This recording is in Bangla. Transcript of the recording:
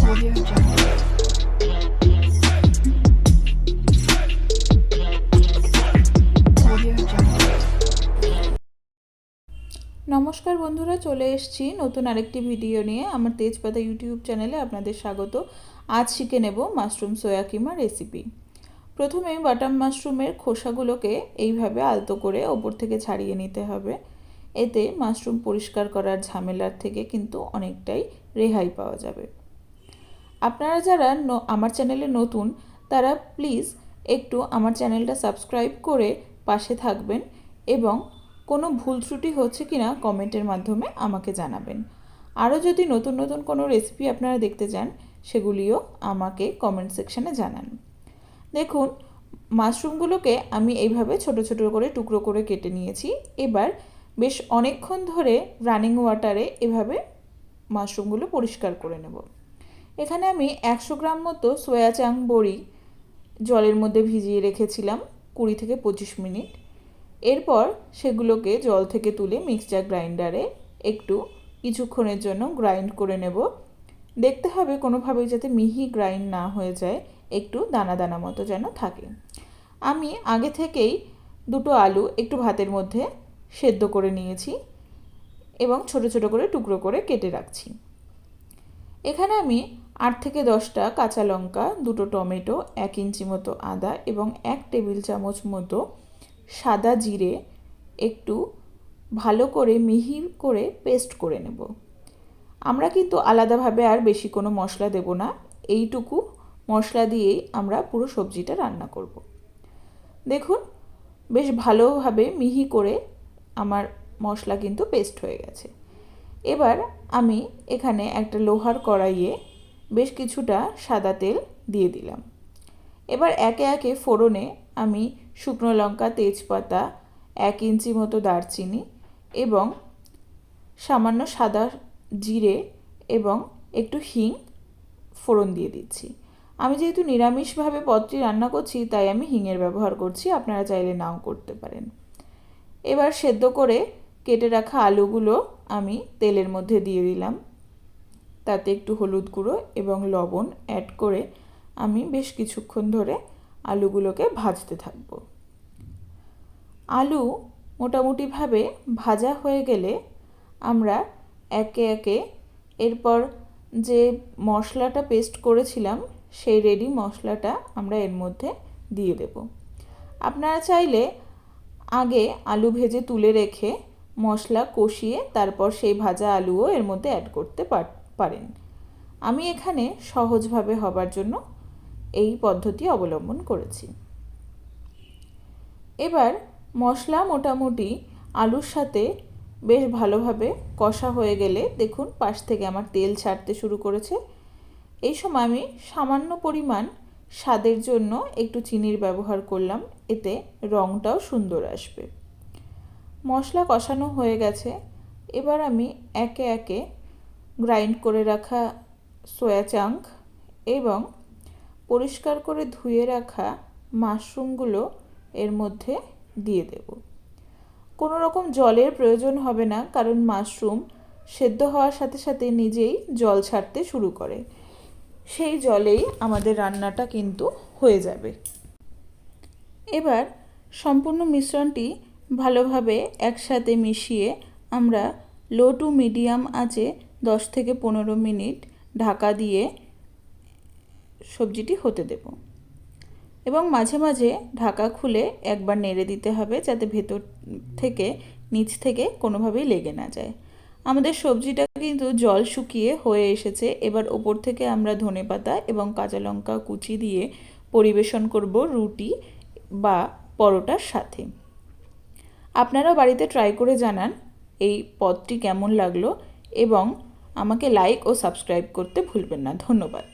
Audio Jungle. Audio Jungle. নমস্কার বন্ধুরা, চলে এসেছি নতুন আরেকটি ভিডিও নিয়ে। আমার তেজপাতা ইউটিউব চ্যানেলে আপনাদের স্বাগত। আজ শিখে নেব মাশরুম সোয়া কিমা রেসিপি। প্রথমে বাটাম মাশরুমের খোসাগুলোকে এইভাবে আলতো করে ওপর থেকে ছাড়িয়ে নিতে হবে। এতে মাশরুম পরিষ্কার করার ঝামেলার থেকে কিন্তু অনেকটাই রেহাই পাওয়া যাবে। আপনারা যারা আমার চ্যানেলে নতুন, তারা প্লিজ একটু আমার চ্যানেলটা সাবস্ক্রাইব করে পাশে থাকবেন এবং কোনো ভুল ত্রুটি হচ্ছে কিনা কমেন্টের মাধ্যমে আমাকে জানাবেন। আরও যদি নতুন নতুন কোনো রেসিপি আপনারা দেখতে চান, সেগুলিও আমাকে কমেন্ট সেকশানে জানান। দেখুন, মাশরুমগুলোকে আমি এইভাবে ছোট ছোট করে টুকরো করে কেটে নিয়েছি। এবার বেশ অনেকক্ষণ ধরে রানিং ওয়াটারে এভাবে মাশরুমগুলো পরিষ্কার করে নেব। এখানে আমি 100 গ্রাম মতো সোয়া চাং বড়ি জলের মধ্যে ভিজিয়ে রেখেছিলাম 20 থেকে 25 মিনিট। এরপর সেগুলোকে জল থেকে তুলে মিক্সচার গ্রাইন্ডারে একটু কিছুক্ষণের জন্য গ্রাইন্ড করে নেব। দেখতে হবে কোনোভাবেই যাতে মিহি গ্রাইন্ড না হয়ে যায়, একটু দানা দানা মতো যেন থাকে। আমি আগে থেকেই দুটো আলু একটু ভাতের মধ্যে সেদ্ধ করে নিয়েছি এবং ছোট ছোট করে টুকরো করে কেটে রাখছি। এখানে আমি 8 থেকে 10টা কাঁচা লঙ্কা, দুটো টমেটো, 1 ইঞ্চি মতো আদা এবং 1 টেবিল চামচ মতো সাদা জিরে একটু ভালো করে মিহি করে পেস্ট করে নেব। আমরা কিন্তু আলাদাভাবে আর বেশি কোনো মশলা দেব না, এইটুকু মশলা দিয়েই আমরা পুরো সবজিটা রান্না করব। দেখুন, বেশ ভালোভাবে মিহি করে আমার মশলা কিন্তু পেস্ট হয়ে গেছে। এবার আমি এখানে একটা লোহার কড়াইয়ে বেশ কিছুটা সাদা তেল দিয়ে দিলাম। এবার একে একে ফোড়নে আমি শুকনো লঙ্কা, তেজপাতা, 1 ইঞ্চি মতো দারচিনি এবং সামান্য সাদা জিরে এবং একটু হিং ফোড়ন দিয়ে দিচ্ছি। আমি যেহেতু নিরামিষভাবে পদটি রান্না করছি, তাই আমি হিঙের ব্যবহার করছি, আপনারা চাইলে নাও করতে পারেন। এবার সেদ্ধ করে কেটে রাখা আলুগুলো আমি তেলের মধ্যে দিয়ে দিলাম। তাতে একটু হলুদ গুঁড়ো এবং লবণ অ্যাড করে আমি বেশ কিছুক্ষণ ধরে আলুগুলোকে ভাজতে থাকব। আলু মোটামুটিভাবে ভাজা হয়ে গেলে আমরা একে একে এরপর যে মশলাটা পেস্ট করেছিলাম, সেই রেডি মশলাটা আমরা এর মধ্যে দিয়ে দেব। আপনারা চাইলে আগে আলু ভেজে তুলে রেখে মশলা কষিয়ে তারপর সেই ভাজা আলুও এর মধ্যে অ্যাড করতে পারেন। আমি এখানে সহজভাবে হবার জন্য এই পদ্ধতি অবলম্বন করেছি। এবার মশলা মোটামুটি আলুর সাথে বেশ ভালোভাবে কষা হয়ে গেলে দেখুন পাশ থেকে আমার তেল ছাড়তে শুরু করেছে। এই সময় আমি সামান্য পরিমাণ স্বাদের জন্য একটু চিনির ব্যবহার করলাম, এতে রঙটাও সুন্দর আসবে। মশলা কষানো হয়ে গেছে। এবার আমি একে একে গ্রাইন্ড করে রাখা সোয়া চাংক এবং পরিষ্কার করে ধুয়ে রাখা মাশরুমগুলো এর মধ্যে দিয়ে দেব। কোনো রকম জলের প্রয়োজন হবে না, কারণ মাশরুম সেদ্ধ হওয়ার সাথে সাথে নিজেই জল ছাড়তে শুরু করে। সেই জলেই আমাদের রান্নাটা কিন্তু হয়ে যাবে। এবার সম্পূর্ণ মিশ্রণটি ভালোভাবে একসাথে মিশিয়ে আমরা লো টু মিডিয়াম আঁচে 10 থেকে 15 মিনিট ঢাকা দিয়ে সবজিটি হতে দেব এবং মাঝে মাঝে ঢাকা খুলে একবার নেড়ে দিতে হবে, যাতে ভেতর থেকে নিচ থেকে কোনোভাবেই লেগে না যায়। আমাদের সবজিটা কিন্তু জল শুকিয়ে হয়ে এসেছে। এবার ওপর থেকে আমরা ধনেপাতা এবং কাঁচা লঙ্কা কুচি দিয়ে পরিবেশন করব রুটি বা পরোটার সাথে। আপনারা বাড়িতে ট্রাই করে জানান এই পদটি কেমন লাগলো এবং আমাকে লাইক ও সাবস্ক্রাইব করতে ভুলবেন না। ধন্যবাদ।